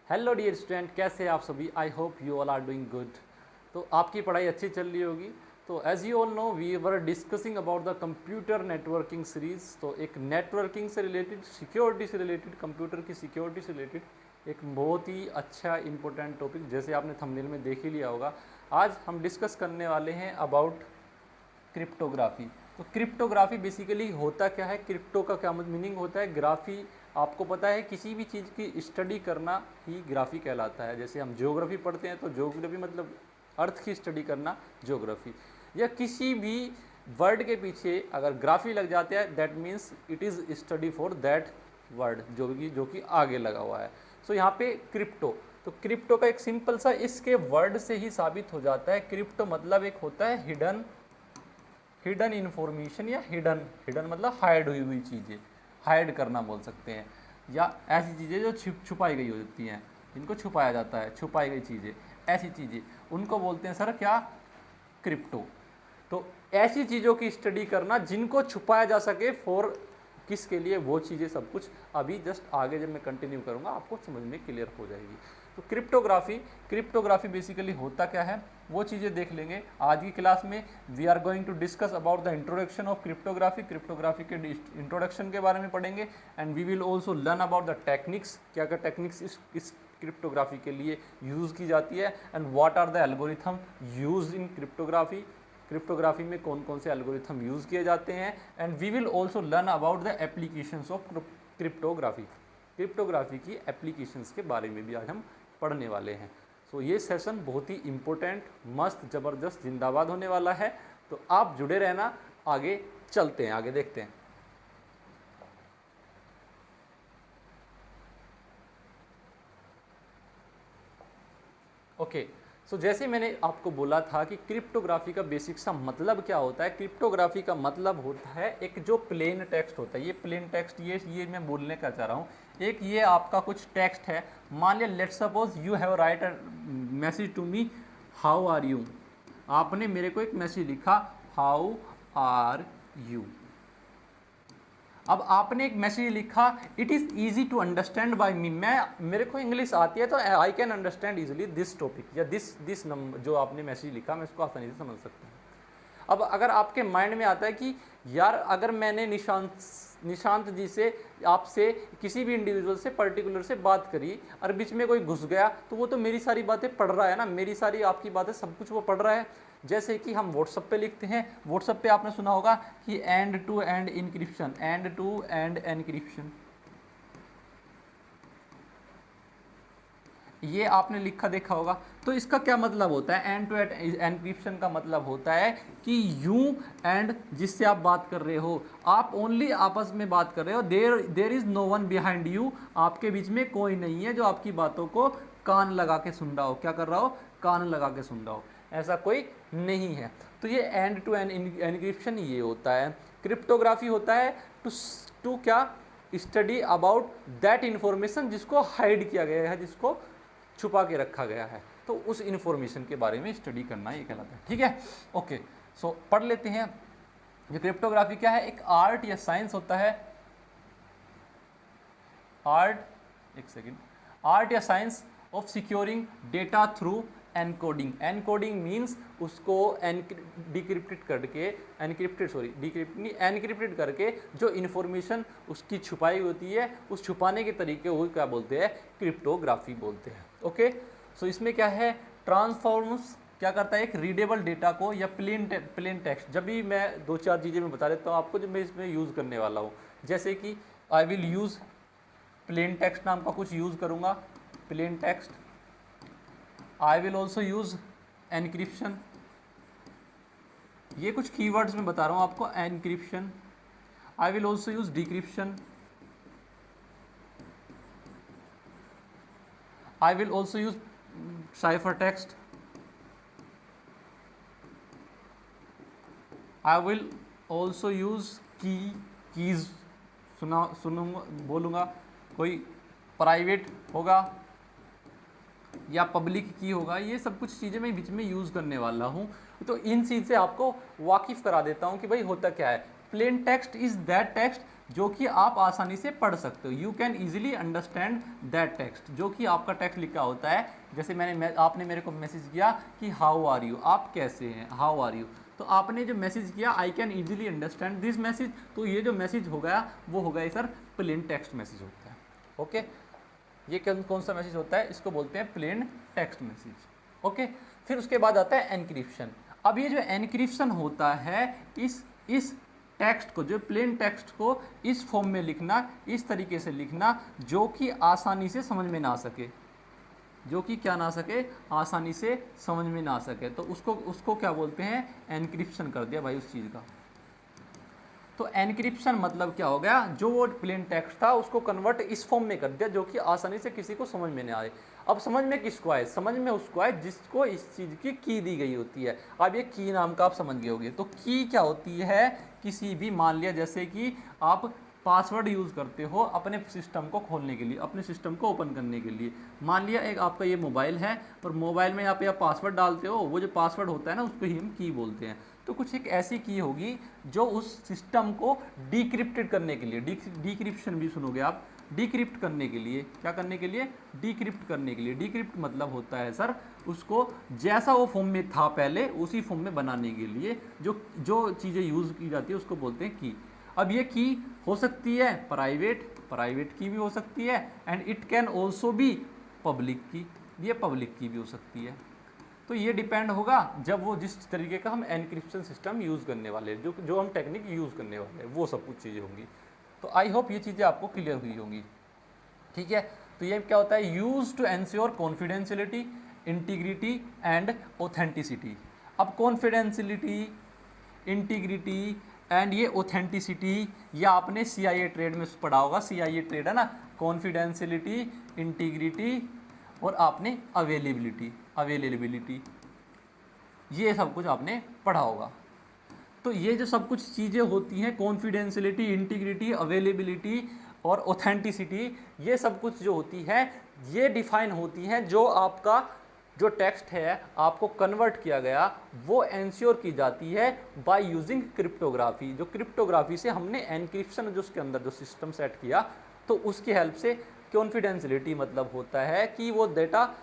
Hello dear student, कैसे हैं आप सभी। I hope you all are doing good. तो आपकी पढ़ाई अच्छी चल रही होगी। तो as you all know we were discussing about the computer networking series. तो एक नेटवर्किंग से रिलेटेड, सिक्योरिटी से रिलेटेड, कंप्यूटर की सिक्योरिटी से रिलेटेड एक बहुत ही अच्छा इंपॉर्टेंट टॉपिक, जैसे आपने थंबनेल में देख ही लिया होगा। आज हम डिस्कस करने वाले हैं अबाउट क्रिप्टोग्राफी। तो क्रिप्टोग्राफी बेसिकली होता क्या है, क्रिप्टो का क्या मीनिंग होता है, ग्राफी आपको पता है किसी भी चीज़ की स्टडी करना ही ग्राफी कहलाता है। जैसे हम ज्योग्राफी पढ़ते हैं तो ज्योग्राफी मतलब अर्थ की स्टडी करना ज्योग्राफी, या किसी भी वर्ड के पीछे अगर ग्राफी लग जाता है that means it is study for that word जो कि आगे लगा हुआ है। सो यहाँ पे क्रिप्टो, तो क्रिप्टो का एक सिंपल सा इसके वर्ड से ही साबित हो जाता है। क्रिप्टो मतलब एक होता है हिडन इन्फॉर्मेशन, या हिडन मतलब हाइड हुई हुई चीज़ें, हाइड करना बोल सकते हैं, या ऐसी चीज़ें जो छुपाई गई होती हैं, जिनको छुपाया जाता है, छुपाई गई चीज़ें, ऐसी चीज़ें उनको बोलते हैं सर क्या, क्रिप्टो। तो ऐसी चीज़ों की स्टडी करना जिनको छुपाया जा सके, फॉर किसके लिए, वो चीज़ें सब कुछ अभी जस्ट आगे जब मैं कंटिन्यू करूँगा आपको समझ में क्लियर हो जाएगी। तो क्रिप्टोग्राफी बेसिकली होता क्या है वो चीज़ें देख लेंगे आज की क्लास में। We are going to discuss about the introduction of cryptography के इंट्रोडक्शन के बारे में पढ़ेंगे। And we will also learn about the techniques, क्या क्या टेक्निक्स इस क्रिप्टोग्राफी के लिए यूज़ की जाती है, and what are the algorithm use in cryptography में कौन कौन से एल्गोरिथम यूज़ किए जाते हैं। And we will also learn about the applications of cryptography की एप्लीकेशंस के बारे में भी आज हम पढ़ने वाले हैं। सो ये सेशन बहुत ही इम्पोर्टेंट, मस्त, ज़बरदस्त, जिंदाबाद होने वाला है। तो आप जुड़े रहना, आगे चलते हैं, आगे देखते हैं। ओके, सो जैसे मैंने आपको बोला था कि क्रिप्टोग्राफी का बेसिक सा मतलब क्या होता है। क्रिप्टोग्राफी का मतलब होता है एक जो प्लेन टेक्स्ट होता है, ये प्लेन टेक्स्ट, ये मैं बोलने का चाह रहा हूँ। एक ये आपका कुछ टेक्स्ट है, मान लिया let's suppose you have write a message to me, how are you. आपने मेरे को एक मैसेज लिखा, हाउ आर यू। अब आपने एक मैसेज लिखा, it is easy to understand by me, मेरे को इंग्लिश आती है तो I can understand easily this topic, या दिस नंबर जो आपने मैसेज लिखा मैं इसको आसानी से समझ सकता हूँ। अब अगर आपके माइंड में आता है कि यार अगर मैंने निशांत जी से, आपसे, किसी भी इंडिविजुअल से पर्टिकुलर से बात करी और बीच में कोई घुस गया, तो वो तो मेरी सारी बातें पढ़ रहा है ना, मेरी सारी आपकी बातें सब कुछ वो पढ़ रहा है। जैसे कि हम व्हाट्सएप पे लिखते हैं, व्हाट्सएप पे आपने सुना होगा कि एंड टू एंड एनक्रिप्शन, ये आपने लिखा देखा होगा। तो इसका क्या मतलब होता है, एंड टू एंड एनक्रिप्शन का मतलब होता है कि यू एंड जिससे आप बात कर रहे हो, आप ओनली आपस में बात कर रहे हो, there is no one behind you, आपके बीच में कोई नहीं है जो आपकी बातों को कान लगा के सुन रहा हो। क्या कर रहा हो, कान लगा के सुन रहा हो, ऐसा कोई नहीं है। तो ये एंड टू एंड एनक्रिप्शन ये होता है। क्रिप्टोग्राफी होता है टू क्या, स्टडी अबाउट दैट इंफॉर्मेशन जिसको हाइड किया गया है, जिसको छुपा के रखा गया है, तो उस इंफॉर्मेशन के बारे में स्टडी करना ये कहलाता है। ठीक है, ओके, सो पढ़ लेते हैं। ये क्रिप्टोग्राफी क्या है, एक आर्ट या साइंस होता है, आर्ट या science of securing data through encoding. Encoding means उसको डिक्रिप्टेड करके जो इन्फॉर्मेशन उसकी छुपाई होती है, उस छुपाने के तरीके वो क्या बोलते हैं, क्रिप्टोग्राफी बोलते हैं। ओके, सो इसमें क्या है, ट्रांसफॉर्म्स क्या करता है, एक रीडेबल डेटा को, या प्लेन टेक्स्ट, जब भी मैं दो चार चीज़ें मैं बता देता हूँ आपको जो मैं इसमें यूज़ करने वाला हूँ। जैसे कि I will use plain text नाम का कुछ यूज़ करूँगा, plain text. I will also use encryption, ये कुछ कीवर्ड्स में बता रहा हूँ आपको, encryption. I will also use decryption. I will also use ciphertext. I will also use keys, सुनूंगा, बोलूँगा, कोई प्राइवेट होगा या पब्लिक की होगा, ये सब कुछ चीज़ें मैं बीच में यूज़ करने वाला हूँ। तो इन चीज़ से आपको वाकिफ़ करा देता हूँ कि भाई होता क्या है। Plain text is that text जो कि आप आसानी से पढ़ सकते हो। You can easily understand that text, जो कि आपका टेक्स्ट लिखा होता है। जैसे आपने मेरे को मैसेज किया कि हाउ आर यू, आप कैसे हैं, हाउ आर यू, तो आपने जो मैसेज किया I can easily understand this message, तो ये जो मैसेज हो गया वो हो गया सर प्लेन टेक्स्ट मैसेज होता है। ओके, ये कौन सा मैसेज होता है, इसको बोलते हैं प्लेन टेक्स्ट मैसेज। ओके, फिर उसके बाद आता है एनक्रिप्शन। अब ये जो एनक्रिप्शन होता है, इस टेक्स्ट को, जो प्लेन टेक्स्ट को इस फॉर्म में लिखना, इस तरीके से लिखना जो कि आसानी से समझ में ना आ सके, जो कि क्या ना सके, आसानी से समझ में ना आ सके, तो उसको क्या बोलते हैं, एनक्रिप्शन कर दिया भाई उस चीज़ का। तो एनक्रिप्शन मतलब क्या हो गया, जो वो प्लेन टेक्स्ट था उसको कन्वर्ट इस फॉर्म में कर दिया जो कि आसानी से किसी को समझ में नहीं आए। अब समझ में किसको आए, समझ में उसको आए जिसको इस चीज़ की की दी गई होती है। अब ये की नाम का आप समझ गए होंगे। तो की क्या होती है, किसी भी, मान लिया जैसे कि आप पासवर्ड यूज़ करते हो अपने सिस्टम को खोलने के लिए, अपने सिस्टम को ओपन करने के लिए। मान लिया एक आपका ये मोबाइल है और मोबाइल में यहाँ पे आप पासवर्ड डालते हो, वो जो पासवर्ड होता है ना उसको ही हम की बोलते हैं। तो कुछ एक ऐसी की होगी जो उस सिस्टम को डिक्रिप्टेड करने के लिए, डिक्रिप्शन भी सुनोगे आप, डिक्रिप्ट करने के लिए, क्या करने के लिए, डिक्रिप्ट करने के लिए। डिक्रिप्ट मतलब होता है सर उसको जैसा वो फॉर्म में था पहले उसी फॉर्म में बनाने के लिए जो चीज़ें यूज़ की जाती है उसको बोलते हैं की। अब ये की हो सकती है प्राइवेट की भी हो सकती है, and it can also be public की, ये पब्लिक की भी हो सकती है। तो ये डिपेंड होगा जब वो जिस तरीके का हम एनक्रिप्शन सिस्टम यूज़ करने वाले हैं, जो हम टेक्निक यूज़ करने वाले हैं, वो सब कुछ चीज़ें होंगी। तो आई होप ये चीज़ें आपको क्लियर हुई होंगी। ठीक है, तो ये क्या होता है, use to ensure confidentiality, integrity and authenticity. अब कॉन्फिडेंशियलिटी, इंटीग्रिटी एंड ये ऑथेंटिसिटी, ये आपने CIA ट्रेड में पढ़ा होगा, CIA ट्रेड है ना, कॉन्फिडेंशियलिटी, इंटीग्रिटी और आपने अवेलेबिलिटी, ये सब कुछ आपने पढ़ा होगा। तो ये जो सब कुछ चीज़ें होती हैं, कॉन्फिडेंशियलिटी, इंटीग्रिटी, अवेलेबिलिटी और ऑथेंटिसिटी, ये सब कुछ जो होती है ये डिफाइन होती हैं जो आपका जो टेक्स्ट है आपको कन्वर्ट किया गया वो एंश्योर की जाती है बाय यूजिंग क्रिप्टोग्राफी। जो क्रिप्टोग्राफी से हमने एनक्रिप्शन जो उसके अंदर जो सिस्टम सेट किया, तो उसकी हेल्प से कॉन्फिडेंशियलिटी मतलब होता है कि वो डेटा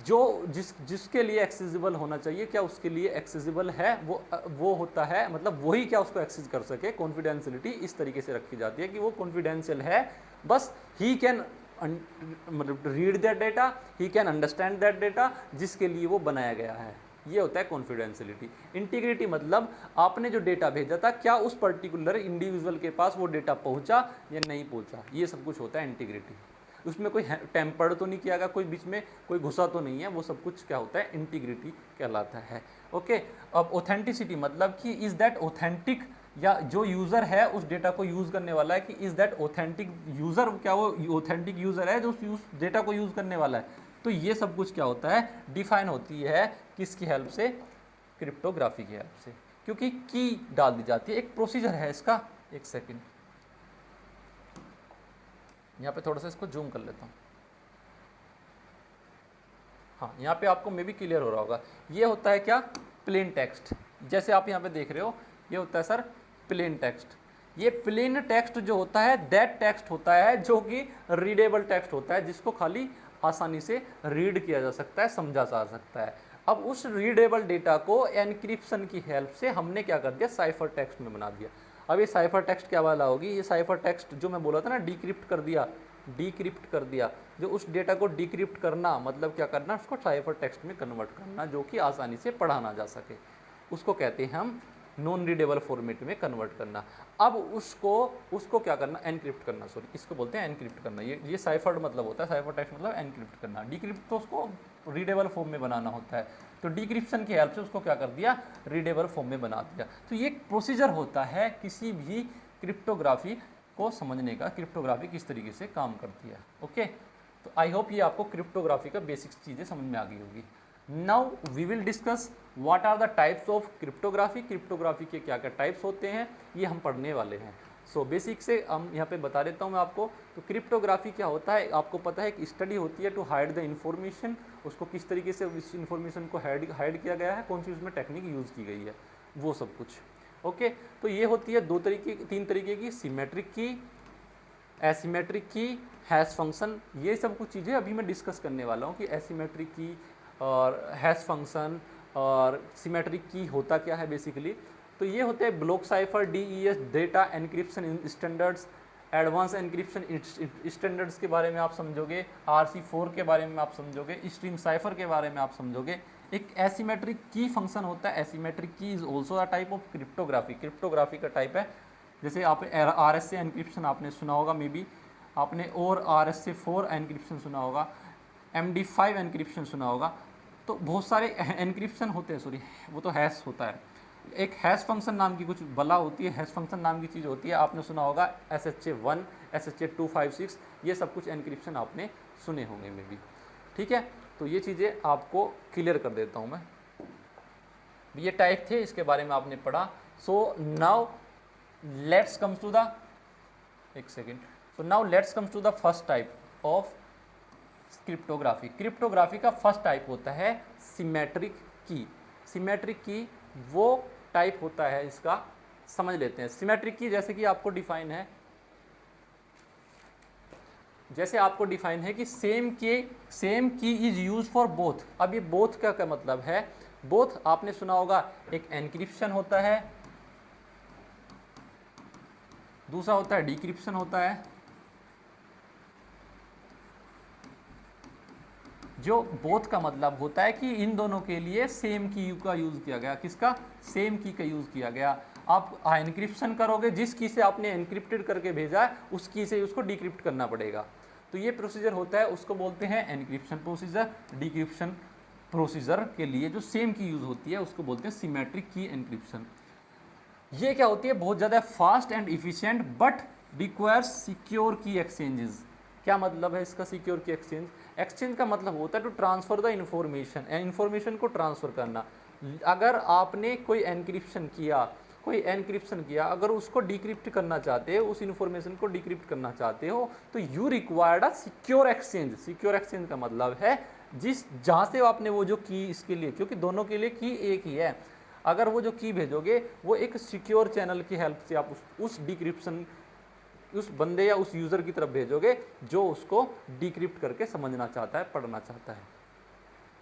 जो जिसके लिए एक्सेसिबल होना चाहिए, क्या उसके लिए एक्सेसिबल है, वो होता है, मतलब वही क्या उसको एक्सेस कर सके। कॉन्फिडेंशियलिटी इस तरीके से रखी जाती है कि वो कॉन्फिडेंशियल है, बस ही कैन मतलब read that data, he can understand that data, जिसके लिए वो बनाया गया है। ये होता है कॉन्फिडेंशियलिटी। इंटीग्रिटी मतलब आपने जो डेटा भेजा था क्या उस पर्टिकुलर इंडिविजुअल के पास वो डेटा पहुंचा या नहीं पहुंचा, ये सब कुछ होता है इंटीग्रिटी। उसमें कोई टेम्पर्ड तो नहीं किया गया, कोई बीच में कोई घुसा तो नहीं है, वो सब कुछ क्या होता है, इंटीग्रिटी कहलाता है। ओके, अब ऑथेंटिसिटी मतलब कि इज दैट ऑथेंटिक, या जो यूज़र है उस डेटा को यूज़ करने वाला है कि इज दैट ऑथेंटिक यूज़र, क्या वो ऑथेंटिक यूज़र है जो उस डेटा को यूज़ करने वाला है। तो ये सब कुछ क्या होता है, डिफाइन होती है किसकी हेल्प से, क्रिप्टोग्राफी की हेल्प से, क्योंकि की डाल दी जाती है। एक प्रोसीजर है इसका, एक सेकेंड यहाँ पे थोड़ा सा इसको जूम कर लेता हूँ। हाँ, यहाँ पे आपको मे भी क्लियर हो रहा होगा। ये होता है क्या, प्लेन टेक्स्ट। जैसे आप यहाँ पे देख रहे हो ये होता है सर प्लेन टेक्स्ट। ये प्लेन टेक्स्ट जो होता है दैट टेक्स्ट होता है जो कि रीडेबल टेक्स्ट होता है, जिसको खाली आसानी से रीड किया जा सकता है, समझा जा सकता है। अब उस रीडेबल डेटा को एनक्रिप्शन की हेल्प से हमने क्या कर दिया, साइफर टेक्स्ट में बना दिया। अब ये साइफर टेक्स्ट क्या वाला होगी, ये साइफर टेक्स्ट जो मैं बोला था ना, डिक्रिप्ट कर दिया, जो उस डेटा को डिक्रिप्ट करना मतलब क्या करना, उसको साइफर टेक्स्ट में कन्वर्ट करना जो कि आसानी से पढ़ा ना जा सके, उसको कहते हैं हम नॉन रीडेबल फॉर्मेट में कन्वर्ट करना। अब उसको क्या करना, एनक्रिप्ट करना, सॉरी इसको बोलते हैं एनक्रिप्ट करना। ये साइफर्ड मतलब होता है, साइफर टेक्स्ट मतलब एनक्रिप्ट करना। डिक्रिप्ट तो उसको रीडेबल फॉर्म में बनाना होता है, तो डिक्रिप्शन की हेल्प से उसको क्या कर दिया, रीडेबल फॉर्म में बना दिया। तो ये प्रोसीजर होता है किसी भी क्रिप्टोग्राफी को समझने का, क्रिप्टोग्राफी किस तरीके से काम करती है। ओके, तो आई होप ये आपको क्रिप्टोग्राफी का बेसिक चीज़ें समझ में आ गई होगी। Now we will discuss what are the types of cryptography. Cryptography के क्या क्या टाइप्स होते हैं ये हम पढ़ने वाले हैं। सो बेसिक से हम यहाँ पे बता देता हूँ मैं आपको। तो क्रिप्टोग्राफी क्या होता है, आपको पता है, एक स्टडी होती है टू हाइड द इन्फॉर्मेशन। उसको किस तरीके से इस इन्फॉर्मेशन को हाइड किया गया है, कौन सी उसमें टेक्निक यूज़ की गई है, वो सब कुछ। ओके, तो ये होती है तीन तरीके की, सिमेट्रिक की, एसिमेट्रिक की, हैश फंक्शन। ये सब कुछ चीज़ें अभी मैं डिस्कस करने वाला हूँ कि एसिमेट्रिक की और हैश फंक्शन और सिमेट्रिक की होता क्या है बेसिकली। तो ये होते हैं block cipher, DES, data encryption standards, advance encryption standards के बारे में आप समझोगे, RC4 के बारे में आप समझोगे, स्ट्रीम साइफर के बारे में आप समझोगे। एक एसिमेट्रिक की फंक्शन होता है, एसिमेट्रिक की is also a type of cryptography, cryptography का टाइप है। जैसे आप RSA एनक्रिप्शन आपने सुना होगा मे बी आपने, और RSA4 एनक्रिप्शन सुना होगा, MD5 एनक्रिप्शन सुना होगा। तो बहुत सारे एनक्रिप्शन होते हैं, सॉरी वो तो हैश होता है। एक हैश फंक्शन नाम की कुछ बला होती है, हैश फंक्शन नाम की चीज़ होती है, आपने सुना होगा SHA-1, SHA-256, ये सब कुछ एनक्रिप्शन आपने सुने होंगे मे बी। ठीक है, तो ये चीज़ें आपको क्लियर कर देता हूँ मैं। ये टाइप थे, इसके बारे में आपने पढ़ा। So now let's comes to the, एक second, so now let's comes to the first type of cryptography. Cryptography का फर्स्ट टाइप होता है सिमेट्रिक की। सिमेट्रिक की वो टाइप होता है, इसका समझ लेते हैं। सिमेट्रिक की जैसे कि आपको डिफाइन है, जैसे आपको डिफाइन है कि सेम की इज यूज फॉर बोथ। अब ये बोथ का क्या मतलब है? बोथ आपने सुना होगा, एक एनक्रिप्शन होता है, दूसरा होता है डिक्रिप्शन होता है। जो बोथ का मतलब होता है कि इन दोनों के लिए सेम की का यूज किया गया। किसका? सेम की का यूज किया गया। आप एनक्रिप्शन करोगे, जिस की से आपने एनक्रिप्टेड करके भेजा है उस की से उसको डिक्रिप्ट करना पड़ेगा। तो ये प्रोसीजर होता है, उसको बोलते हैं एनक्रिप्शन प्रोसीजर। डिक्रिप्शन प्रोसीजर के लिए जो सेम की यूज होती है उसको बोलते हैं सिमेट्रिक की एनक्रिप्शन। ये क्या होती है? बहुत ज़्यादा fast and efficient but requires secure की एक्सचेंजेस। क्या मतलब है इसका सिक्योर की एक्सचेंज? एक्सचेंज का मतलब होता है to transfer the information, information को ट्रांसफर करना। अगर आपने कोई एनक्रिप्शन किया, अगर उसको डिक्रिप्ट करना चाहते हो, उस इंफॉर्मेशन को डिक्रिप्ट करना चाहते हो, तो you required a secure exchange. Secure exchange का मतलब है जहाँ से आपने वो जो की, इसके लिए, क्योंकि दोनों के लिए की एक ही है, अगर वो जो की भेजोगे वो एक सिक्योर चैनल की हेल्प से आप उस डिक्रिप्शन उस बंदे या उस यूज़र की तरफ भेजोगे जो उसको डिक्रिप्ट करके समझना चाहता है, पढ़ना चाहता है।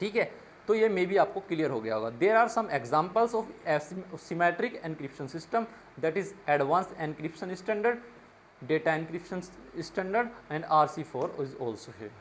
ठीक है, तो ये मे बी आपको क्लियर हो गया होगा। There are some examples of symmetric encryption system, that is advance encryption standard, data encryption standard and RC4 is also here.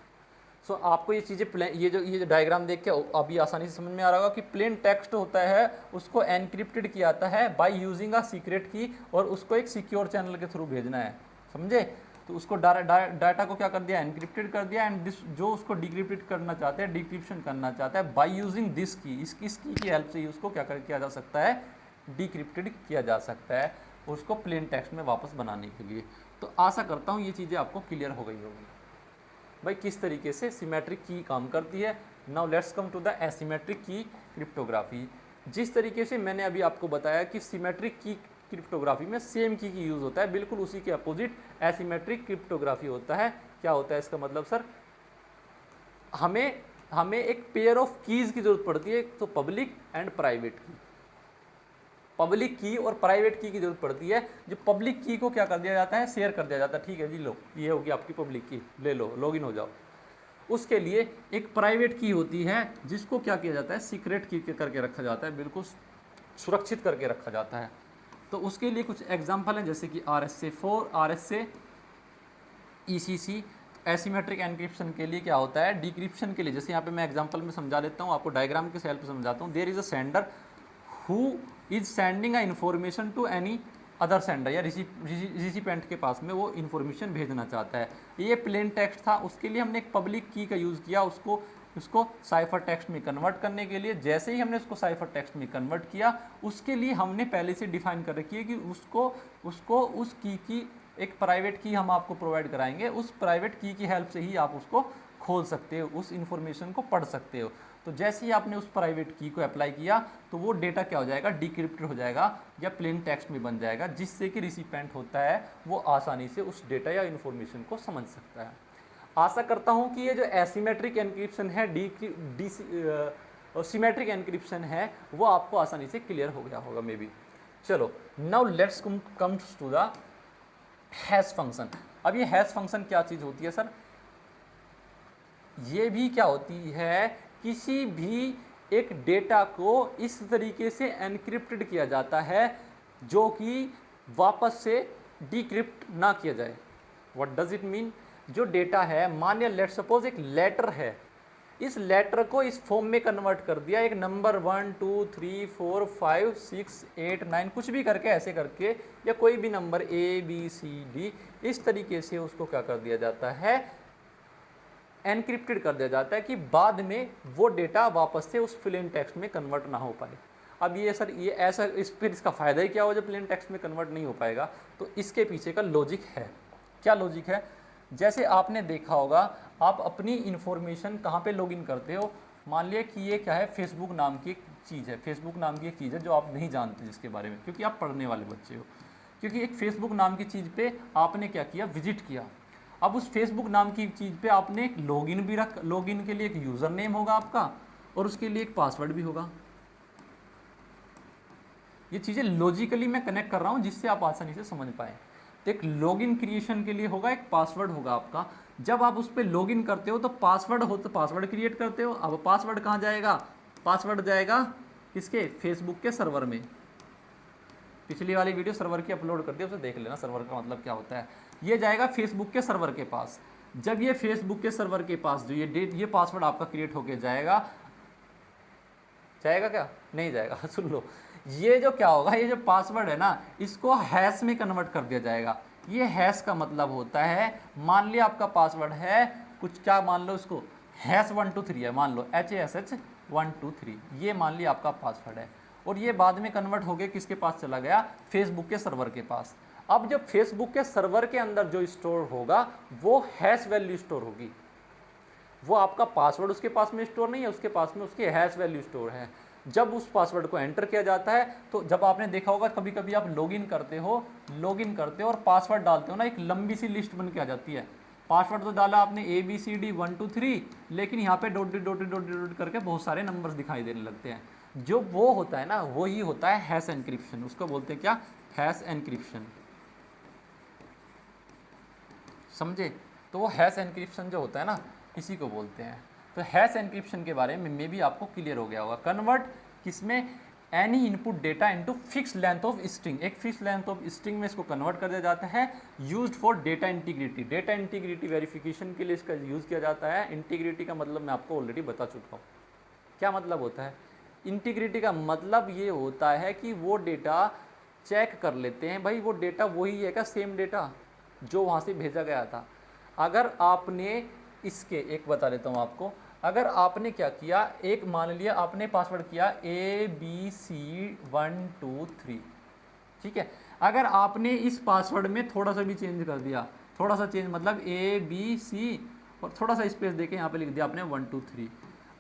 So आपको ये चीज़ें ये जो डायग्राम देख के अभी आसानी से समझ में आ रहा होगा कि प्लेन टेक्स्ट होता है उसको एनक्रिप्टेड किया जाता है बाय यूजिंग अ सीक्रेट की, और उसको एक सिक्योर चैनल के थ्रू भेजना है, समझे? तो उसको डाटा को क्या कर दिया? एनक्रिप्टेड कर दिया, एंड जो उसको डिक्रिप्टेड करना चाहते हैं, डिक्रिप्शन करना चाहता है, बाय यूजिंग दिस की, इस की हेल्प से ही उसको क्या किया जा सकता है? डिक्रिप्टेड किया जा सकता है, उसको प्लेन टेक्स्ट में वापस बनाने के लिए। तो आशा करता हूँ ये चीज़ें आपको क्लियर हो गई होगी भाई, किस तरीके से सिमेट्रिक की काम करती है। Now let's come to the asymmetric key cryptography. जिस तरीके से मैंने अभी आपको बताया कि सिमेट्रिक की क्रिप्टोग्राफी में सेम की यूज़ होता है, बिल्कुल उसी के अपोजिट एसिमेट्रिक क्रिप्टोग्राफी होता है। क्या होता है इसका मतलब? सर, हमें एक पेयर ऑफ कीज़ की जरूरत पड़ती है, तो पब्लिक एंड प्राइवेट की, पब्लिक की और प्राइवेट की जरूरत पड़ती है। जो पब्लिक की को क्या कर दिया जाता है? शेयर कर दिया जाता है। ठीक है जी, लो ये होगी आपकी पब्लिक की, ले लो, लॉगिन हो जाओ। उसके लिए एक प्राइवेट की होती है जिसको क्या किया जाता है? सीक्रेट की करके रखा जाता है, बिल्कुल सुरक्षित करके रखा जाता है। तो उसके लिए कुछ एग्जाम्पल हैं, जैसे कि RSA4, RSA, ECC। Asymmetric encryption के लिए क्या होता है? डिक्रिप्शन के लिए, जैसे यहाँ पे मैं एग्जांपल में समझा लेता हूँ, आपको डायग्राम के हेल्प से समझाता हूँ। There is a sender who is sending a information to any other sender, या रिसिपेंट के पास में वो इन्फॉर्मेशन भेजना चाहता है। ये प्लेन टेक्स्ट था, उसके लिए हमने एक पब्लिक की का यूज़ किया, उसको साइफर टेक्स्ट में कन्वर्ट करने के लिए। जैसे ही हमने उसको साइफर टेक्स्ट में कन्वर्ट किया, उसके लिए हमने पहले से डिफाइन कर रखी है कि उसको उस की एक प्राइवेट की हम आपको प्रोवाइड कराएंगे। उस प्राइवेट की हेल्प से ही आप उसको खोल सकते हो, उस इन्फॉर्मेशन को पढ़ सकते हो। तो जैसे ही आपने उस प्राइवेट की को अप्लाई किया, तो वो डेटा क्या हो जाएगा? डिक्रिप्टेड हो जाएगा या प्लेन टेक्स्ट में बन जाएगा, जिससे कि रिसिपेंट होता है वो आसानी से उस डेटा या इन्फॉर्मेशन को समझ सकता है। आशा करता हूँ कि ये जो एसिमेट्रिक एनक्रिप्शन है, सिमेट्रिक एनक्रिप्शन है, वो आपको आसानी से क्लियर हो गया होगा मे बी। चलो now let's comes to the hash function. अब ये हैश फंक्शन क्या चीज़ होती है सर? ये भी क्या होती है, किसी भी एक डेटा को इस तरीके से एनक्रिप्टेड किया जाता है जो कि वापस से डिक्रिप्ट ना किया जाए। What does it mean? जो डेटा है, मान लिया लेट्स सपोज एक लेटर है, इस लेटर को इस फॉर्म में कन्वर्ट कर दिया, एक नंबर 1 2 3 4 5 6 8 9 कुछ भी करके, ऐसे करके, या कोई भी नंबर ABCD, इस तरीके से उसको क्या कर दिया जाता है, एनक्रिप्टेड कर दिया जाता है कि बाद में वो डेटा वापस से उस प्लेन टेक्स्ट में कन्वर्ट ना हो पाए। अब ये सर ये ऐसा फिर इसका फ़ायदा ही क्या हो जब प्लेन टेक्स्ट में कन्वर्ट नहीं हो पाएगा? तो इसके पीछे का लॉजिक है। क्या लॉजिक है? जैसे आपने देखा होगा, आप अपनी इन्फॉर्मेशन कहाँ पे लॉगिन करते हो? मान लिया कि ये क्या है, फेसबुक नाम की एक चीज़ है, फेसबुक नाम की एक चीज़ है जो आप नहीं जानते जिसके बारे में, क्योंकि आप पढ़ने वाले बच्चे हो। क्योंकि एक फेसबुक नाम की चीज़ पे आपने क्या किया, विजिट किया। अब उस फेसबुक नाम की चीज़ पे आपने एक लॉगिन भी लॉगिन के लिए एक यूज़र नेम होगा आपका, और उसके लिए एक पासवर्ड भी होगा। ये चीज़ें लॉजिकली मैं कनेक्ट कर रहा हूँ जिससे आप आसानी से समझ पाएँ। तो एक लॉगिन क्रिएशन के लिए होगा, एक पासवर्ड होगा आपका। जब आप उस पर लॉगिन करते हो तो पासवर्ड हो, तो पासवर्ड क्रिएट करते हो। अब पासवर्ड कहाँ जाएगा? पासवर्ड जाएगा किसके? फेसबुक के सर्वर में। पिछली वाली वीडियो सर्वर की अपलोड कर दी, उसे देख लेना, सर्वर का मतलब क्या होता है। ये जाएगा फेसबुक के सर्वर के पास। जब ये फेसबुक के सर्वर के पास जो ये पासवर्ड आपका क्रिएट होके जाएगा क्या? नहीं जाएगा। सुन लो, ये जो क्या होगा, ये जो पासवर्ड है ना, इसको हैश में कन्वर्ट कर दिया जाएगा। ये हैश का मतलब होता है, मान लिया आपका पासवर्ड है कुछ, क्या मान लो इसको, हैश 1 2 3 है, मान लो HASH 1 2 3, ये मान लिया आपका पासवर्ड है। और ये बाद में कन्वर्ट हो गया किसके पास चला गया? फेसबुक के सर्वर के पास। अब जब फेसबुक के सर्वर के अंदर जो स्टोर होगा वो हैश वैल्यू स्टोर होगी। वो आपका पासवर्ड उसके पास में स्टोर नहीं है, उसके पास में उसकी हैश वैल्यू स्टोर है। जब उस पासवर्ड को एंटर किया जाता है, तो जब आपने देखा होगा कभी कभी आप लॉगिन करते हो और पासवर्ड डालते हो ना, एक लंबी सी लिस्ट बन के आ जाती है। पासवर्ड तो डाला आपने ABCD 1 2 3, लेकिन यहाँ पे डॉट करके बहुत सारे नंबर्स दिखाई देने लगते हैं। जो वो होता है ना, वो ही होता है हैश एनक्रिप्शन। उसको बोलते हैं क्या? Hash encryption. समझे? तो वो हैश एनक्रिप्शन जो होता है ना, इसी को बोलते हैं। तो हैश एनक्रिप्शन के बारे में भी आपको क्लियर हो गया होगा। कन्वर्ट किसमें? Any input data into fix length of string. एक फिक्स लेंथ ऑफ स्ट्रिंग में इसको कन्वर्ट कर दिया जाता है। Used for data integrity. Data integrity verification के लिए इसका यूज़ किया जाता है। इंटीग्रिटी का मतलब मैं आपको ऑलरेडी बता चुका हूँ। क्या मतलब होता है? इंटीग्रिटी का मतलब ये होता है कि वो डेटा चेक कर लेते हैं, भाई वो डेटा वही है क्या, सेम डेटा जो वहाँ से भेजा गया था। अगर आपने इसके एक बता देता हूँ आपको, अगर आपने क्या किया, एक मान लिया आपने पासवर्ड किया ABC 1 2 3, ठीक है। अगर आपने इस पासवर्ड में थोड़ा सा भी चेंज कर दिया, थोड़ा सा चेंज मतलब ABC और थोड़ा सा स्पेस देके यहाँ पे लिख दिया आपने 1 2 3,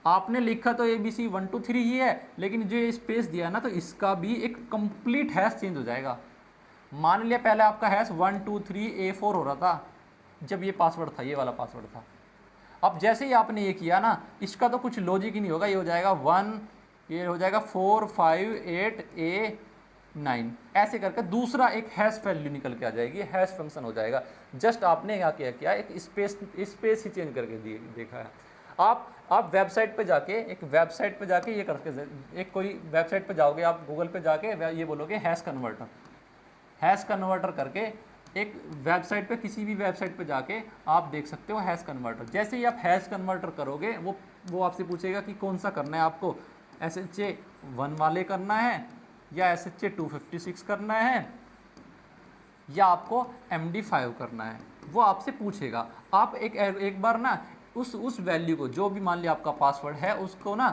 आपने लिखा तो ABC 1 2 3 ही है, लेकिन जो ये स्पेस दिया ना, तो इसका भी एक कंप्लीट हैश चेंज हो जाएगा। मान लिया पहले आपका हैश 1 2 3 A4 हो रहा था जब ये पासवर्ड था, ये वाला पासवर्ड था। अब जैसे ही आपने ये किया ना, इसका तो कुछ लॉजिक ही नहीं होगा, ये हो जाएगा 1, ये हो जाएगा 4 5 8 A9, ऐसे करके दूसरा एक हैश वैल्यू निकल के आ जाएगी, हैश फंक्शन हो जाएगा। जस्ट आपने यहाँ क्या किया, एक स्पेस ही चेंज करके देखा है। आप वेबसाइट पे जाके, एक वेबसाइट पे जाके ये करके, एक कोई वेबसाइट पे जाओगे आप, गूगल पे जाके ये बोलोगे हैश कन्वर्टर करके, एक वेबसाइट पे, किसी भी वेबसाइट पे जाके आप देख सकते हो हैश कन्वर्टर। जैसे ही आप हैश कन्वर्टर करोगे, वो आपसे पूछेगा कि कौन सा करना है आपको, SHA 1 वाले करना है या SHA 256 करना है या आपको MD5 करना है, वो आपसे पूछेगा। आप एक बार ना उस वैल्यू को, जो भी मान लिया आपका पासवर्ड है, उसको ना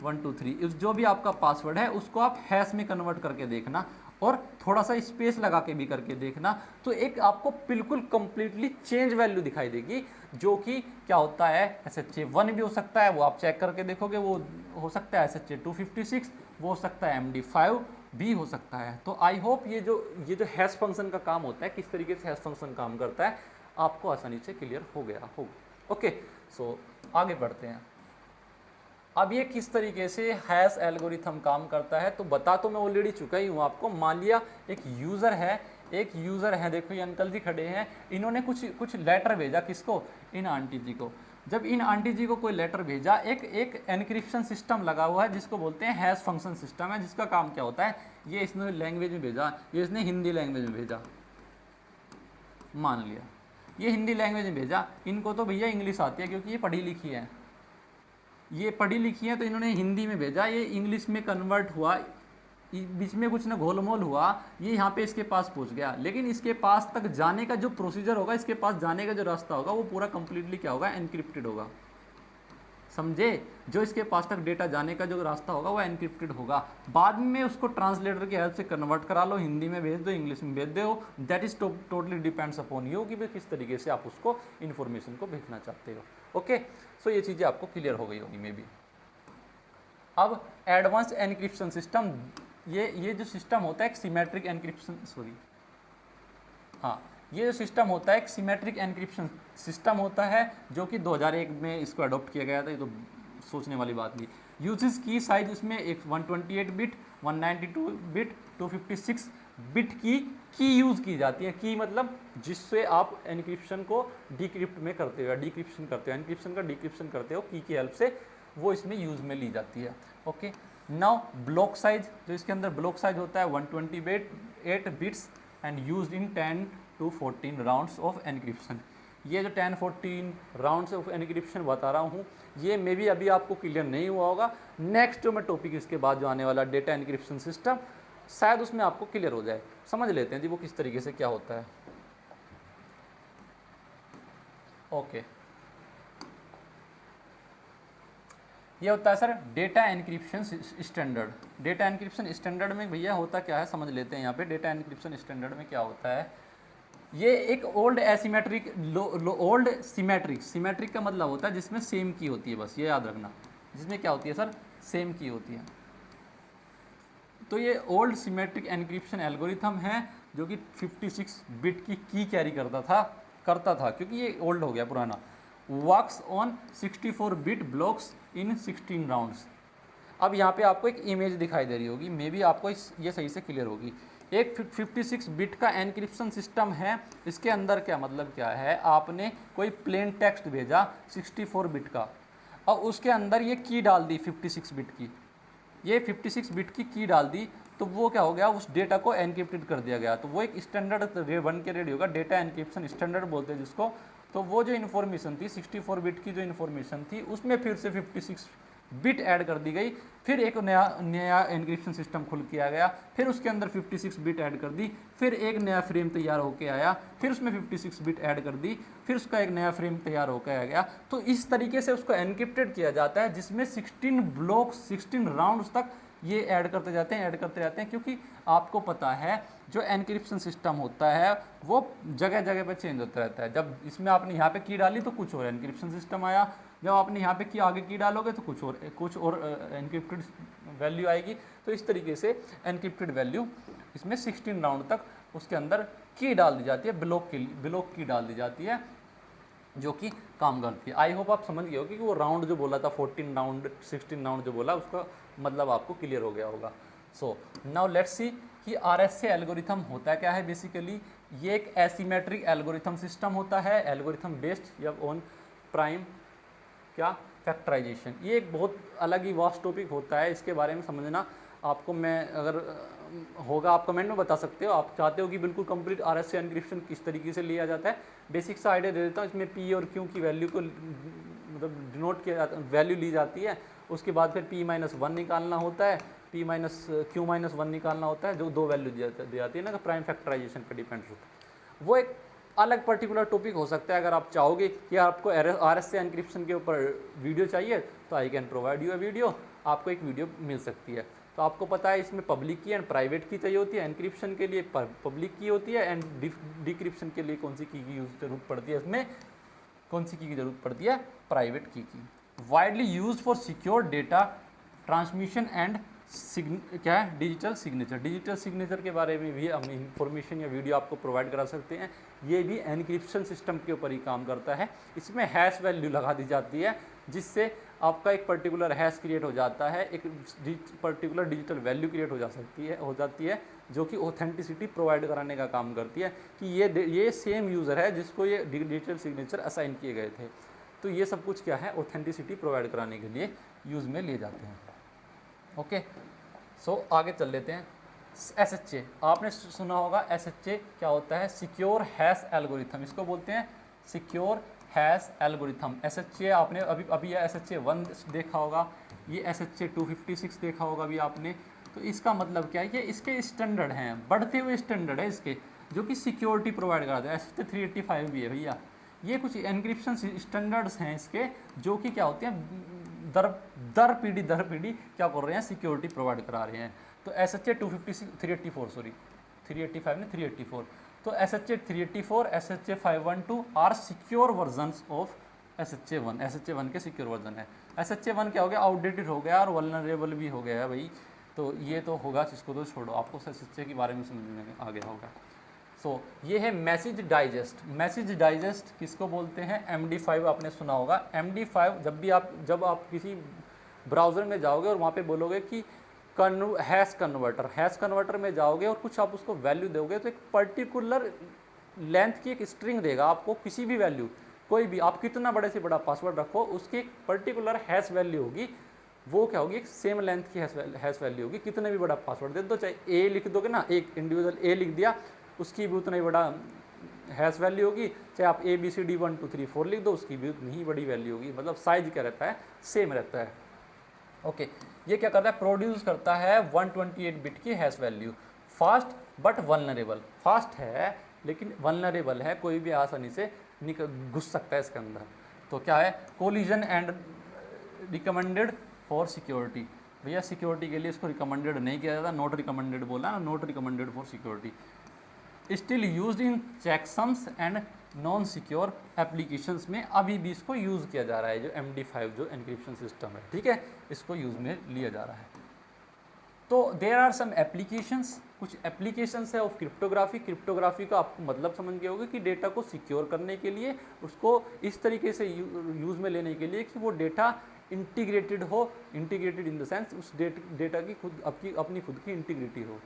1 2 3 जो भी आपका पासवर्ड है उसको आप हैश में कन्वर्ट करके देखना, और थोड़ा सा स्पेस लगा के भी करके देखना, तो एक आपको बिल्कुल कंप्लीटली चेंज वैल्यू दिखाई देगी, जो कि क्या होता है, SHA 1 भी हो सकता है, वो आप चेक करके देखोगे, वो हो सकता है SHA 256, वो हो सकता है MD5 भी हो सकता है। तो आई होप ये जो हैश फंक्शन का काम होता है, किस तरीके से हैश फंक्शन काम करता है, आपको आसानी से क्लियर हो गया होगा। ओके, सो आगे बढ़ते हैं। अब ये किस तरीके से हैश एल्गोरिथम काम करता है तो बता तो मैं ऑलरेडी चुका ही हूँ आपको। मान लिया एक यूज़र है, देखो ये अंकल जी खड़े हैं, इन्होंने कुछ लेटर भेजा, किसको, इन आंटी जी को। जब इन आंटी जी को कोई लेटर भेजा, एक एनक्रिप्शन सिस्टम लगा हुआ है जिसको बोलते हैं हैश फंक्शन सिस्टम है, जिसका काम क्या होता है, ये इसने लैंग्वेज में भेजा, ये इसने हिंदी लैंग्वेज में भेजा, मान लिया ये हिंदी लैंग्वेज में भेजा, इनको तो भैया इंग्लिश आती है क्योंकि ये पढ़ी लिखी है, ये पढ़ी लिखी है, तो इन्होंने हिंदी में भेजा, ये इंग्लिश में कन्वर्ट हुआ, बीच में कुछ ना घोलमोल हुआ, ये यहाँ पे इसके पास पहुँच गया। लेकिन इसके पास तक जाने का जो प्रोसीजर होगा, इसके पास जाने का जो रास्ता होगा, वो पूरा कंप्लीटली क्या होगा, एनक्रिप्टेड होगा। समझे, जो इसके पास तक डेटा जाने का जो रास्ता होगा वो एनक्रिप्टेड होगा। बाद में उसको ट्रांसलेटर की हेल्प से कन्वर्ट करा लो, हिंदी में भेज दो, इंग्लिश में भेज दो, that is totally depends upon you कि किस तरीके से आप उसको इन्फॉर्मेशन को भेजना चाहते हो। ओके, सो ये चीज़ें आपको क्लियर हो गई होगी मे बी। अब एडवांस एनक्रिप्शन सिस्टम, ये जो सिस्टम होता है एक सिमेट्रिक एनक्रिप्शन, ये जो सिस्टम होता है एक सिमेट्रिक एनक्रिप्शन सिस्टम होता है, जो कि 2001 में इसको अडॉप्ट किया गया था। ये तो सोचने वाली बात थी। यूजेस की साइज इसमें एक 128 बिट, 192 बिट, 256 बिट की यूज़ की जाती है। की मतलब जिससे आप एनक्रिप्शन को डिक्रिप्ट में करते हो, डिक्रिप्शन करते हो, एनक्रिप्शन का डिक्रिप्शन करते हो, की हेल्प से वो इसमें यूज़ में ली जाती है। ओके, नाउ ब्लॉक साइज, जो इसके अंदर ब्लॉक साइज होता है 128 bits and used in 10 to 14 rounds of encryption. ये जो 10-14 राउंड्स ऑफ एनक्रिप्शन बता रहा हूँ, ये मे भी अभी आपको क्लियर नहीं हुआ होगा। नेक्स्ट जो मैं टॉपिक इसके बाद जो आने वाला डेटा एनक्रिप्शन सिस्टम, शायद उसमें आपको क्लियर हो जाए। समझ लेते हैं जी वो किस तरीके से क्या होता है। ओके, ये होता है sir data encryption standard. Data encryption standard में भैया होता क्या है समझ लेते हैं। यहाँ पे डेटा एनक्रिप्शन स्टैंडर्ड में क्या होता है, ये एक ओल्ड एसिमेट्रिक, ओल्ड सिमेट्रिक का मतलब होता है जिसमें सेम की होती है, बस ये याद रखना, जिसमें क्या होती है सर, सेम की होती है। तो ये ओल्ड सिमेट्रिक एनक्रिप्शन एल्गोरिथम है जो कि 56 बिट की कैरी करता था क्योंकि ये ओल्ड हो गया, पुराना। Works on 64 bit blocks in 16 rounds. अब यहाँ पे आपको एक इमेज दिखाई दे रही होगी, मे बी आपको ये सही से क्लियर होगी। एक 56 बिट का एनक्रिप्शन सिस्टम है, इसके अंदर क्या मतलब क्या है, आपने कोई प्लेन टेक्स्ट भेजा 64 बिट का और उसके अंदर ये की डाल दी 56 बिट की, ये 56 बिट की डाल दी, तो वो क्या हो गया, उस डेटा को एनक्रिप्टेड कर दिया गया। तो वो एक स्टैंडर्ड बन के रेडी होगा, डेटा एनक्रिप्शन स्टैंडर्ड बोलते हैं जिसको। तो वो जो इन्फॉर्मेशन थी 64 बिट की जो इन्फॉर्मेशन थी, उसमें फिर से 56 बिट ऐड कर दी गई, फिर एक नया एनक्रिप्शन सिस्टम खुल के आ गया, फिर उसके अंदर 56 बिट ऐड कर दी, फिर एक नया फ्रेम तैयार होके आया, फिर उसमें 56 बिट ऐड कर दी, फिर उसका एक नया फ्रेम तैयार होकर आ गया। तो इस तरीके से उसको एनक्रिप्टेड किया जाता है, जिसमें 16 ब्लॉक 16 राउंड्स तक ये ऐड करते जाते हैं, क्योंकि आपको पता है जो एनक्रिप्शन सिस्टम होता है वो जगह जगह पे चेंज होता रहता है। जब इसमें आपने यहाँ पे की डाली तो कुछ और एनक्रिप्शन सिस्टम आया, जब आपने यहाँ पे की आगे की डालोगे तो कुछ और एनक्रिप्टेड वैल्यू आएगी। तो इस तरीके से एनक्रिप्टेड वैल्यू इसमें 16 राउंड तक उसके अंदर की डाल दी जाती है, ब्लॉक की डाल दी जाती है, जो कि काम करती है। आई होप आप समझ गए हो कि वो राउंड जो बोला था 14 राउंड 16 राउंड जो बोला, उसका मतलब आपको क्लियर हो गया होगा। सो नाउ लेट्स सी कि RSA एल्गोरिथम होता क्या है। बेसिकली ये एक एसिमेट्रिक एल्गोरिथम सिस्टम होता है, एल्गोरिथम बेस्ड या ऑन प्राइम क्या फैक्टराइजेशन। ये एक बहुत अलग ही वास्ट टॉपिक होता है, इसके बारे में समझना आपको मैं अगर होगा आप कमेंट में बता सकते हो। आप चाहते हो कि बिल्कुल कंप्लीट RSA एनक्रिप्शन किस तरीके से लिया जाता है, बेसिक सा आइडिया दे देता हूँ। इसमें P और Q की वैल्यू को मतलब डिनोट किया जाता है, वैल्यू ली जाती है, उसके बाद फिर P-1 निकालना होता है, Q-1 निकालना होता है, जो दो वैल्यू दी जाती है ना, प्राइम फैक्टराइजेशन पर डिपेंड होता है। वो एक अलग पर्टिकुलर टॉपिक हो सकता है। अगर आप चाहोगे कि आपको RSA एनक्रिप्शन के ऊपर वीडियो चाहिए तो I can provide you a video, आपको एक वीडियो मिल सकती है। तो आपको पता है इसमें पब्लिक की एंड प्राइवेट की चाहिए होती है। एनक्रिप्शन के लिए पब्लिक की होती है एंड डिक्रिप्शन के लिए कौन सी की जरूरत पड़ती है, इसमें कौन सी की जरूरत पड़ती है, प्राइवेट की। Widely used for secure data transmission and क्या है, डिजिटल सिग्नेचर के बारे में भी हम इंफॉर्मेशन या वीडियो आपको प्रोवाइड करा सकते हैं। ये भी एनक्रिप्शन सिस्टम के ऊपर ही काम करता है। इसमें हैश वैल्यू लगा दी जाती है, जिससे आपका एक पर्टिकुलर हैश क्रिएट हो जाता है, एक पर्टिकुलर डिजिटल वैल्यू क्रिएट हो जाती है जो कि ऑथेंटिसिटी प्रोवाइड कराने का काम करती है कि ये सेम यूज़र है जिसको ये डिजिटल सिग्नेचर असाइन किए गए थे। तो ये सब कुछ क्या है, ऑथेंटिसिटी प्रोवाइड कराने के लिए यूज़ में लिए जाते हैं। ओके, सो आगे चल लेते हैं। SHA आपने सुना होगा, SHA क्या होता है, सिक्योर हैश एल्गोरिथम, इसको बोलते हैं सिक्योर हैश एल्गोरिथम। SHA आपने अभी यह SHA 1 देखा होगा, ये SHA 256 देखा होगा अभी आपने। तो इसका मतलब क्या है, ये इसके स्टैंडर्ड हैं, बढ़ते हुए स्टैंडर्ड है इसके, जो कि सिक्योरिटी प्रोवाइड कराते हैं। SHA 385 भी है भैया, ये कुछ एनक्रिप्शन स्टैंडर्ड्स हैं इसके, जो कि क्या होते हैं, दर पीढ़ी क्या कर रहे हैं, सिक्योरिटी प्रोवाइड करा रहे हैं। तो SHA 384 तो SHA 384, SHA 512 are secure versions of SHA 1। SHA 1 के सिक्योर वर्जन है। SHA 1 क्या हो गया, आउटडेटेड हो गया और वल्नरेबल भी हो गया है भाई। तो ये तो होगा, जिसको तो छोड़ो, आपको SHA के बारे में समझने में आ गया होगा। सो ये है मैसेज डाइजेस्ट। मैसेज डाइजेस्ट किसको बोलते हैं, MD5 आपने सुना होगा। MD5 जब आप किसी ब्राउज़र में जाओगे और वहाँ पे बोलोगे कि हैश कन्वर्टर में जाओगे और कुछ आप उसको वैल्यू दोगे, तो एक पर्टिकुलर लेंथ की एक स्ट्रिंग देगा आपको, किसी भी वैल्यू, कोई भी, आप कितना बड़े से बड़ा पासवर्ड रखो, उसकी एक पर्टिकुलर हैश वैल्यू होगी। वो क्या होगी, एक सेम लेंथ की हैश वैल्यू होगी। कितना भी बड़ा पासवर्ड दे दो, चाहे ए लिख दोगे ना, एक इंडिविजुअल ए लिख दिया, उसकी भी उतना ही बड़ा हैश वैल्यू होगी। चाहे आप ABCD 1 2 3 4 लिख दो, उसकी भी उतनी ही बड़ी वैल्यू होगी। मतलब साइज क्या रहता है, सेम रहता है। ओके, ये क्या करता है, प्रोड्यूस करता है 128 बिट की hash value. Fast but vulnerable, fast है लेकिन वल्नरेबल है, कोई भी आसानी से घुस सकता है इसके अंदर। तो क्या है, collision and recommended for security. भैया सिक्योरिटी के लिए इसको रिकमेंडेड नहीं किया जाता, नॉट रिकमेंडेड बोला ना, not recommended for security. Still used in checksums and non secure applications में अभी भी इसको यूज़ किया जा रहा है, जो MD5 जो एनक्रिप्शन सिस्टम है, ठीक है, इसको यूज़ में लिया जा रहा है। तो देयर आर सम एप्लीकेशंस, कुछ एप्लीकेशंस है ऑफ क्रिप्टोग्राफी का आपको मतलब समझ गए होगे कि डेटा को सिक्योर करने के लिए, उसको इस तरीके से यूज़ में लेने के लिए कि वो डेटा इंटीग्रेटेड हो, इंटीग्रेटेड इन द सेंस उस डेटा की अपनी खुद की इंटीग्रिटी हो,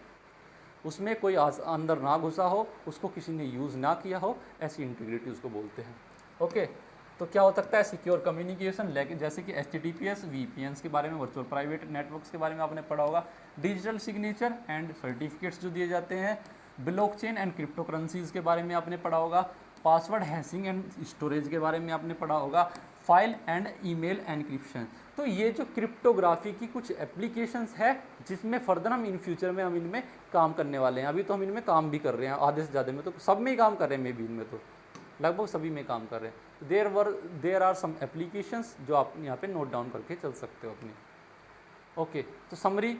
उसमें कोई अंदर ना घुसा हो, उसको किसी ने यूज़ ना किया हो, ऐसी इंटीग्रिटी उसको बोलते हैं। ओके, तो क्या हो सकता है, सिक्योर कम्युनिकेशन, जैसे कि HTTPS, VPNs के बारे में, वर्चुअल प्राइवेट नेटवर्क्स के बारे में आपने पढ़ा होगा, डिजिटल सिग्नेचर एंड सर्टिफिकेट्स जो दिए जाते हैं, ब्लॉकचेन एंड क्रिप्टो करेंसीज के बारे में आपने पढ़ा होगा, पासवर्ड हैशिंग एंड स्टोरेज के बारे में आपने पढ़ा होगा, फाइल एंड ईमेल एनक्रिप्शन। तो ये जो क्रिप्टोग्राफी की कुछ एप्लीकेशंस है, जिसमें फर्दर हम इन फ्यूचर में हम इनमें काम करने वाले हैं। अभी तो हम इनमें काम भी कर रहे हैं, आधे से ज़्यादा में तो सब में ही काम कर रहे हैं, मे भी इनमें तो लगभग सभी में काम कर रहे हैं। देयर आर सम एप्लीकेशंस जो आप यहाँ पे नोट डाउन करके चल सकते हो अपनी। ओके, तो समरी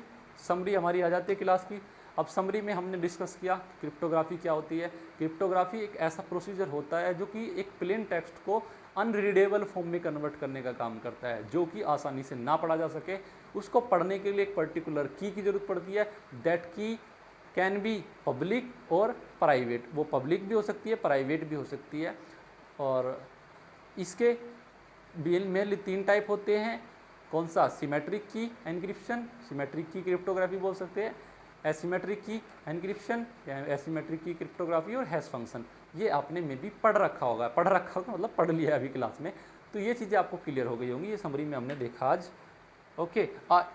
हमारी आ जाती है क्लास की। अब समरी में हमने डिस्कस किया क्रिप्टोग्राफी क्या होती है। क्रिप्टोग्राफी एक ऐसा प्रोसीजर होता है जो कि एक प्लेन टेक्स्ट को अनरीडेबल फॉर्म में कन्वर्ट करने का काम करता है, जो कि आसानी से ना पढ़ा जा सके। उसको पढ़ने के लिए एक पर्टिकुलर की जरूरत पड़ती है। दैट की कैन बी पब्लिक और प्राइवेट, वो पब्लिक भी हो सकती है, प्राइवेट भी हो सकती है। और इसके मेनली 3 टाइप होते हैं। कौन सा, सिमेट्रिक की एनक्रिप्शन, सिमेट्रिक की क्रिप्टोग्राफी बोल सकते हैं, एसिमेट्रिक की एनक्रिप्शन या एसिमेट्रिक की क्रिप्टोग्राफी, और हैश फंक्शन। ये आपने में भी पढ़ रखा होगा, मतलब पढ़ लिया अभी क्लास में। तो ये चीज़ें आपको क्लियर हो गई होंगी, ये समरी में हमने देखा आज। ओके,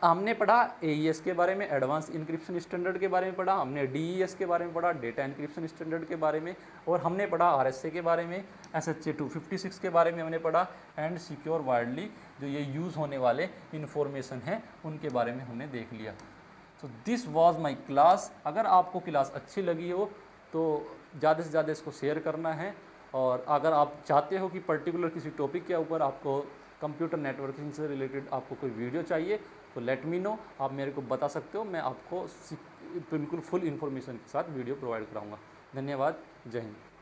हमने पढ़ा AES के बारे में, एडवांस इंक्रिप्शन स्टैंडर्ड के बारे में पढ़ा, हमने DES के बारे में पढ़ा, डेटा इंक्रिप्शन स्टैंडर्ड के बारे में, और हमने पढ़ा RSA के बारे में, SHA 256 के बारे में हमने पढ़ा, एंड सिक्योर वायरली जो ये यूज़ होने वाले इन्फॉर्मेशन हैं उनके बारे में हमने देख लिया। तो दिस वाज माय क्लास। अगर आपको क्लास अच्छी लगी हो तो ज़्यादा से ज़्यादा इसको शेयर करना है, और अगर आप चाहते हो कि पर्टिकुलर किसी टॉपिक के ऊपर आपको कंप्यूटर नेटवर्किंग से रिलेटेड आपको कोई वीडियो चाहिए तो लेट मी नो, आप मेरे को बता सकते हो, मैं आपको बिल्कुल फुल इन्फॉर्मेशन के साथ वीडियो प्रोवाइड कराऊंगा। धन्यवाद, जय हिंद।